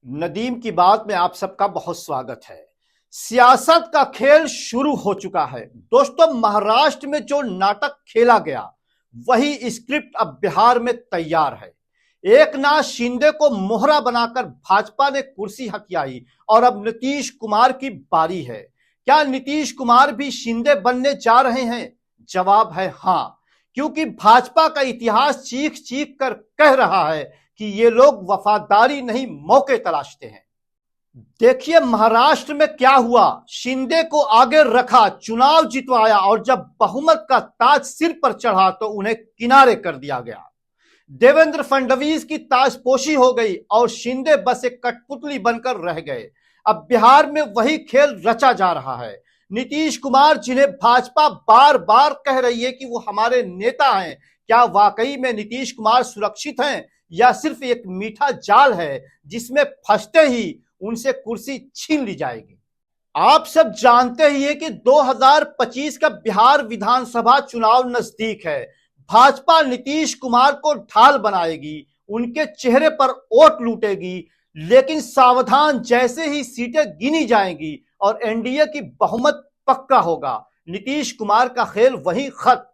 नदीम की बात में आप सबका बहुत स्वागत है। सियासत का खेल शुरू हो चुका है। दोस्तों, महाराष्ट्र में जो नाटक खेला गया वही स्क्रिप्ट अब बिहार में तैयार है। एकनाथ शिंदे को मोहरा बनाकर भाजपा ने कुर्सी हथियाई और अब नीतीश कुमार की बारी है। क्या नीतीश कुमार भी शिंदे बनने जा रहे हैं? जवाब है हां, क्योंकि भाजपा का इतिहास चीख चीख कर कह रहा है कि ये लोग वफादारी नहीं मौके तलाशते हैं। देखिए महाराष्ट्र में क्या हुआ। शिंदे को आगे रखा, चुनाव जितवाया और जब बहुमत का ताज सिर पर चढ़ा तो उन्हें किनारे कर दिया गया। देवेंद्र फडणवीस की ताजपोशी हो गई और शिंदे बस एक कठपुतली बनकर रह गए। अब बिहार में वही खेल रचा जा रहा है। नीतीश कुमार, जिन्हें भाजपा बार बार कह रही है कि वो हमारे नेता हैं, क्या वाकई में नीतीश कुमार सुरक्षित हैं या सिर्फ एक मीठा जाल है जिसमें फंसते ही उनसे कुर्सी छीन ली जाएगी? आप सब जानते ही हैं कि 2025 का बिहार विधानसभा चुनाव नजदीक है। भाजपा नीतीश कुमार को ढाल बनाएगी, उनके चेहरे पर वोट लूटेगी, लेकिन सावधान, जैसे ही सीटें गिनी जाएंगी और एनडीए की बहुमत पक्का होगा, नीतीश कुमार का खेल वही खत्म।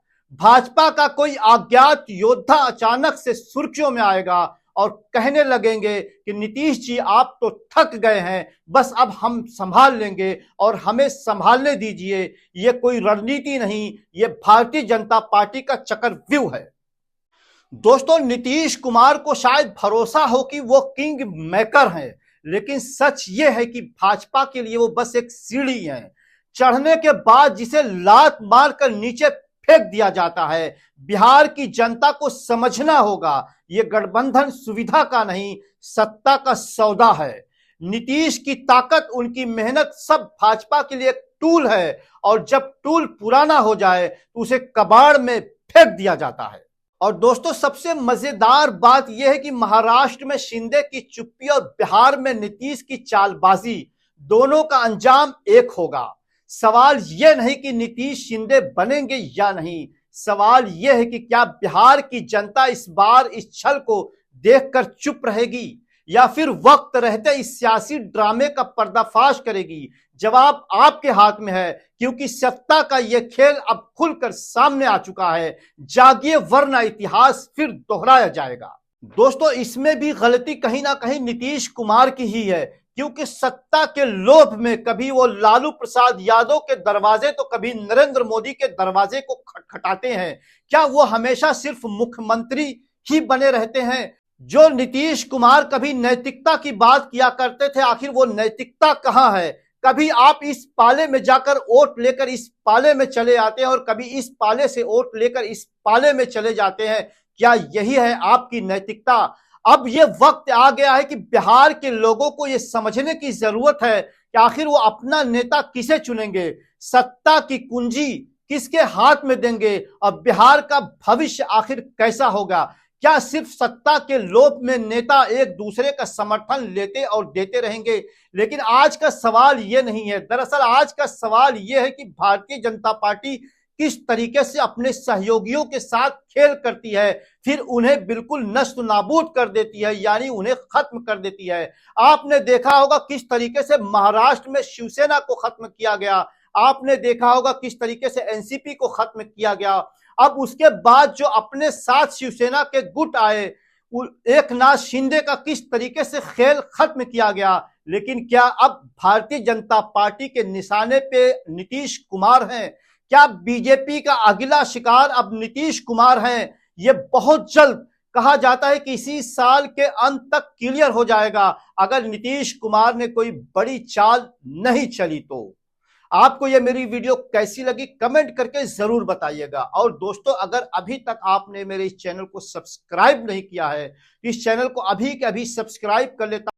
भाजपा का कोई अज्ञात योद्धा अचानक से सुर्खियों में आएगा और कहने लगेंगे कि नीतीश जी आप तो थक गए हैं, बस अब हम संभाल लेंगे और हमें संभालने दीजिए। ये कोई रणनीति नहीं, ये भारतीय जनता पार्टी का चक्रव्यूह है। दोस्तों, नीतीश कुमार को शायद भरोसा हो कि वो किंग मेकर हैं, लेकिन सच ये है कि भाजपा के लिए वो बस एक सीढ़ी है, चढ़ने के बाद जिसे लात मारकर नीचे फेंक दिया जाता है। बिहार की जनता को समझना होगा, ये गठबंधन सुविधा का नहीं, सत्ता का सौदा है। नीतीश की ताकत, उनकी मेहनत सब भाजपा के लिए एक टूल है और जब टूल पुराना हो जाए तो उसे कबाड़ में फेंक दिया जाता है। और दोस्तों, सबसे मजेदार बात यह है कि महाराष्ट्र में शिंदे की चुप्पी और बिहार में नीतीश की चालबाजी, दोनों का अंजाम एक होगा। सवाल यह नहीं कि नीतीश शिंदे बनेंगे या नहीं, सवाल यह है कि क्या बिहार की जनता इस बार इस छल को देखकर चुप रहेगी या फिर वक्त रहते इस सियासी ड्रामे का पर्दाफाश करेगी? जवाब आपके हाथ में है, क्योंकि सत्ता का यह खेल अब खुलकर सामने आ चुका है। जागिए, वरना इतिहास फिर दोहराया जाएगा। दोस्तों, इसमें भी गलती कहीं ना कहीं नीतीश कुमार की ही है, क्योंकि सत्ता के लोभ में कभी वो लालू प्रसाद यादव के दरवाजे तो कभी नरेंद्र मोदी के दरवाजे को खटखटाते हैं। क्या वो हमेशा सिर्फ मुख्यमंत्री ही बने रहते हैं? जो नीतीश कुमार कभी नैतिकता की बात किया करते थे, आखिर वो नैतिकता कहां है? कभी आप इस पाले में जाकर वोट लेकर इस पाले में चले आते हैं और कभी इस पाले से वोट लेकर इस पाले में चले जाते हैं। क्या यही है आपकी नैतिकता? अब ये वक्त आ गया है कि बिहार के लोगों को ये समझने की जरूरत है कि आखिर वो अपना नेता किसे चुनेंगे, सत्ता की कुंजी किसके हाथ में देंगे और बिहार का भविष्य आखिर कैसा होगा। क्या सिर्फ सत्ता के लोभ में नेता एक दूसरे का समर्थन लेते और देते रहेंगे? लेकिन आज का सवाल ये नहीं है। दरअसल आज का सवाल ये है कि भारतीय जनता पार्टी किस तरीके से अपने सहयोगियों के साथ खेल करती है, फिर उन्हें बिल्कुल नष्ट नाबूद कर देती है, यानी उन्हें खत्म कर देती है। आपने देखा होगा किस तरीके से महाराष्ट्र में शिवसेना को खत्म किया गया, आपने देखा होगा किस तरीके से एनसीपी को खत्म किया गया। अब उसके बाद जो अपने साथ शिवसेना के गुट आए, एकनाथ शिंदे का किस तरीके से खेल खत्म किया गया। लेकिन क्या अब भारतीय जनता पार्टी के निशाने पे नीतीश कुमार हैं? क्या बीजेपी का अगला शिकार अब नीतीश कुमार हैं? ये बहुत जल्द, कहा जाता है कि इसी साल के अंत तक क्लियर हो जाएगा, अगर नीतीश कुमार ने कोई बड़ी चाल नहीं चली तो। आपको ये मेरी वीडियो कैसी लगी कमेंट करके जरूर बताइएगा। और दोस्तों, अगर अभी तक आपने मेरे इस चैनल को सब्सक्राइब नहीं किया है, इस चैनल को अभी के अभी सब्सक्राइब कर लेता